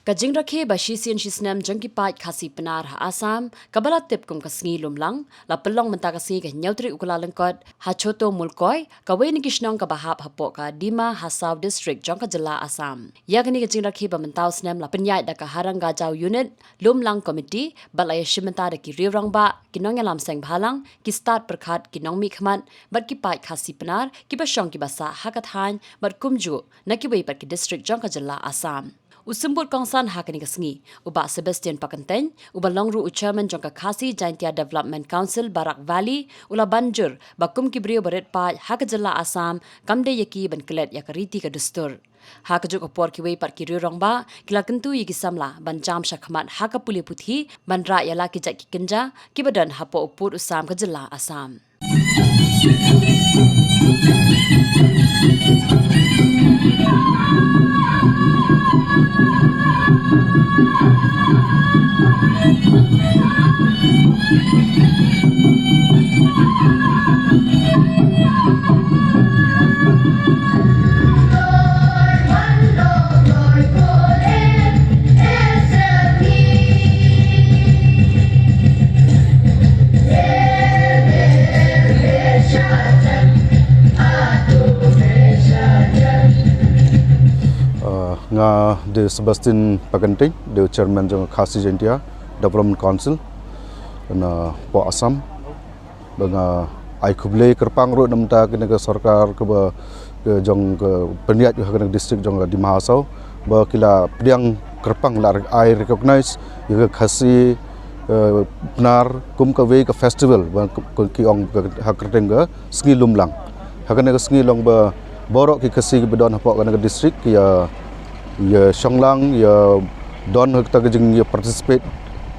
Kajing rakhe basisian shisnam jangki pat khasi penar ha Asam kabalat tip kum kasngi lumlang la pelong menta kasngi ke nyautri ukula lengkot ha choto mulkoi kawe ni kishnong ka bahap hapok ka Dima Hasau district jangka jela Asam ya kini kajing rakhe ba mentau snam la penyai da ka harang gajau unit lumlang committee balai shimenta da ki riwrang ba kinong lam seng bhalang ki start perkhat kinong mi khmat bat ki pat khasi penar ki ba shong ki basa hakat han bat kumju na ki wei pat ki district jangka jela Asam Usumbut kongsan hakani kasngi uba Sebastian Pakenten uba longru chairman jangka khasi Jaintia Development Council Barak Valley ula banjur bakum kibrio baret pa hakajala Asam kamde yaki ban kelet yakariti ka dustur hakajuk opor kiwei par kiri rongba kila kentu yiki samla ban jam shakmat hakapuli puthi ban ra yala ki jak kinja kibadan hapo upur usam kajala Asam de Sebastian Pakenten, de chairman jang khasi Jaintia Development Council na po Assam banga ai khuble kerpang ro namta kena ke sarkar ke jong ke pendiat ke district jong di Mahasau ba kila pediang kerpang la ai recognize ye khasi benar kum ka we ka festival ba ki ong hakerteng ga sngi lumlang hakane ka sngi long ba borok ki khasi ke bedon hapo kana district ya Shonglang ya don hak jeng ya participate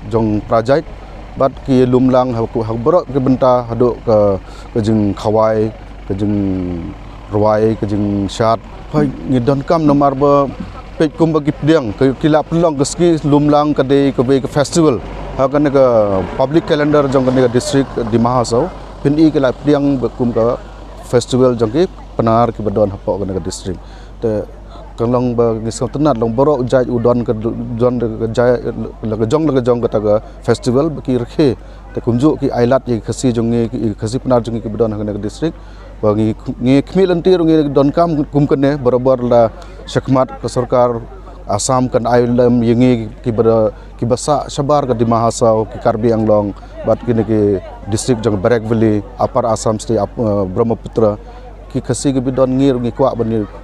jong project bat ki lumlang hak berok ke benta haduk ke jeng khawai ke jeng ruai ke jeng syat hai ni don kam nomar ba pej kum bagi pediang ke kila pelong ke ski lumlang ke de ke festival hak ke public calendar jong ke district di Mahasau pin i kila pediang kum ke festival jong ke penar ke bedon hapok ke district te kalong ba gisau tenat long borok jai udon ke don ke jai ke jong ke festival ki rkhe te kumju ki ailat ye khasi jongi ki khasi penar jongi ke bedon ke district bagi ngi khmil antir ngi don kam kum kene barabar la syakmat ke sarkar Asam kan ailam yengi ki basa sabar ke di Mahasau ki Karbi Anglong bat kini ki district jong Barak Valley Upper Assam State Brahmaputra ki khasi ke bidon ngir ngi kwa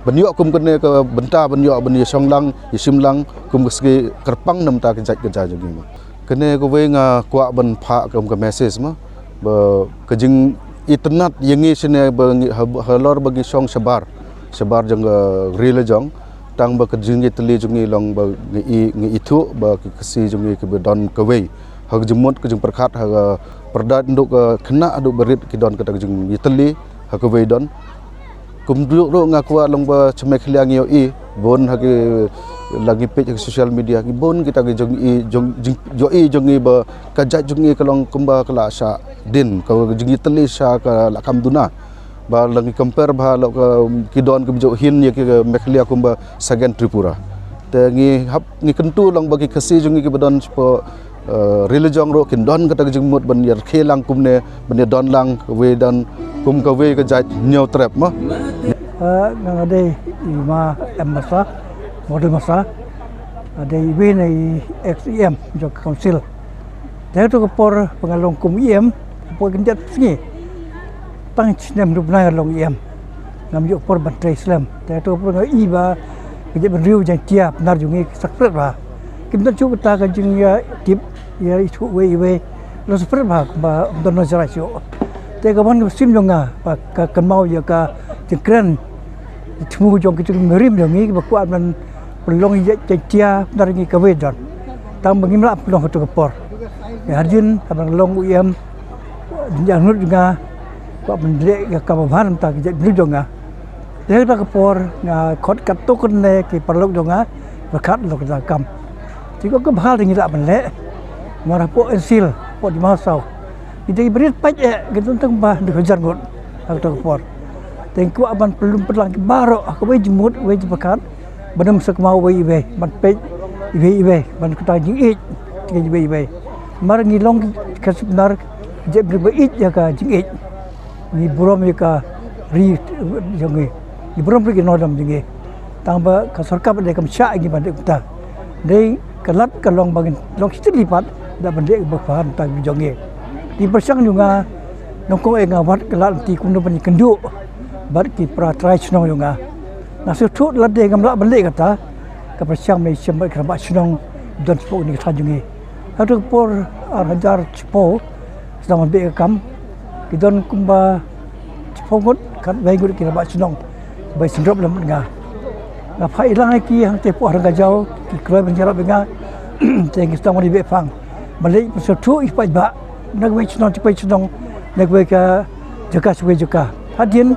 banyok kum kene ke benta banyok bani Shonglang Yisimlang kum ke kerpang namta ke jat ke jaju ngi kene ko we nga kwa ban pha kum ke message ma ba kejing internet yengi sene ba halor bagi song sabar jong rele jong tang ba kejing teli jongi long ba ngi itu ba ki khasi jongi ke bidon ke we hak jemut kejing perkhat hak perdat nduk kena aduk berit ki don ke kejing teli hak we don kum duk ro ngakwa long ba chemek liang yo I bon hagi lagi page social media ki bon kita ge jong I ba kajat jong I kalong kumba kala sha din ka jong teli sha ka la kam duna ba lagi compare ba lo ki don ke jo hin ye ki meklia kumba sagan Tripura te ngi hap ngi kentu long bagi khasi jong ki badon spo religion ro kin don kata jong mut ban yer khelang kumne ban don lang we dan kum ka we ka jat nyau trap ma nang ade ima masa model masa ade we nei XEM jok council dia tu por pengalong kum EM por kendat sini pang chinem rubna long EM nam jok por bantai Islam dia tu por iba kendat beriu jang tiap nar jungi sakpret ba kimdan chu ta ka jing ya tip ya itu we lo sakpret ba don nazara chu te ka ban sim jonga pa ka kan mau ya ka jengkren temu jong kita merim jongi ba kuat man pelong tia dari ngi ka wedon tam bagi mla pelong tu kapor ya harjun abang long uyam janut juga kuat mendek ka kabahan ta ke blu jonga dia ka kapor nga khot kat to kun ne ki perlok jonga berkat lok da kam tigo ka bahal ngi la benle marah po ensil po di Mahasau kita beri pajak gitu tentang bah dikejar ngut atau kapor tengku aban pelum pelang baro aku we jemut we jepakat benam sekmau we ban pej ibe ban kita jingit ibe mar ngilong kasbenar je berit ya ka jingit ni buram ya ka ri jangi ni buram pergi nodam jangi tamba ka sarkap de kam sya gi bande kita dei kalat kalong bagin long siti lipat da bande bahan tang jangi di persang juga nongko enga wat kalat ti kuno pani kendu bar ki pra trai snong juga nasu thut lade gamla bande kata ka persang me semba kraba snong don spok ni sajungi hatu por arhajar chpo sedang be kam kidon kumba chpongot kan baigur ki kraba snong bai sendrop lam nga na phai lang ki hang te po harga jau ki kroi benjara benga teng sedang di be phang malai pesutu ipai ba nak bai snong tipai snong nak bai ka jaka suwe jaka hadin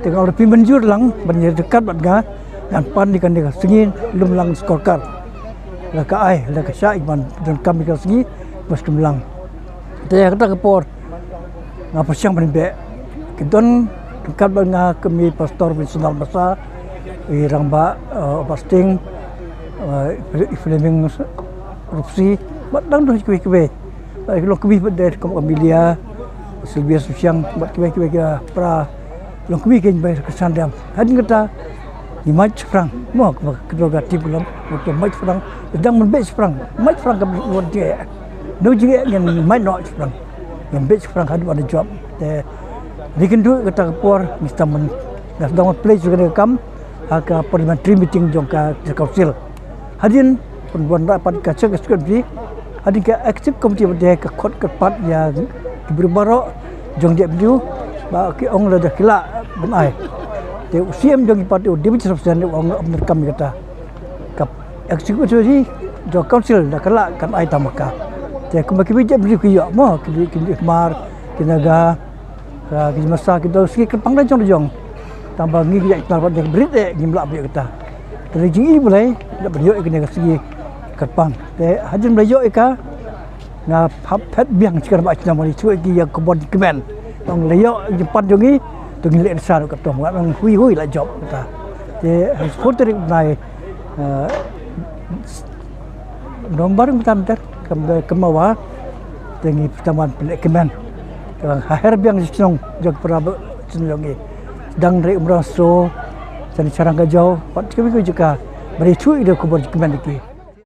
tengok lebih menjur lang banjir dekat batga dan pan di kan dia sengin lum lang skorkar la ka ai la ka sya iman dan kami ka sengi bos kemlang dia kata kepor ngapa siang benbe kidon dekat banga kami pastor nasional basa irangba pasting fleming rupsi batang tu kwe kalau kami berde kom amilia Silvia Susiang buat kwe pra long kami ken bai kesan dam hadin kata ni mach frang mo kedua tim belum untuk mach frang sedang membet frang mach frang ke luar dia no juga yang mach no frang yang bet frang ada job te dikendu kata por mista men dah sedang play juga kam aka parliamentary meeting jongka council hadin pun rapat kaca kesekretari hadin ke active committee berde ke khot ke pat ya berbaro jong dia bdu ba ki ong la dah kila benai te usiam jong pat di bicara persen ong amner kami kata kap eksekusi jo council dah kala kan ai tamaka te kumaki bijak bdu ki yo mo ki mar kinaga ki masa kita ski ke pangdan jong tambah ngi ki tak dapat berit gimla bi kata te jingi boleh dak bdio kena segi katpang te hajin belajo ka na pet biang cikar ba cina mari cuai ki yang kebon kemen tong leyo jepan jongi tu ngilek besar kat tong ngang hui la job kata te supporter nai nomor mutam ter kemawa tengi pertamaan pelek kemen kang haher biang sinong jog prab sinongi dang re umrah so san sarang gajau pat kami juga beri cuai de kebon kemen iki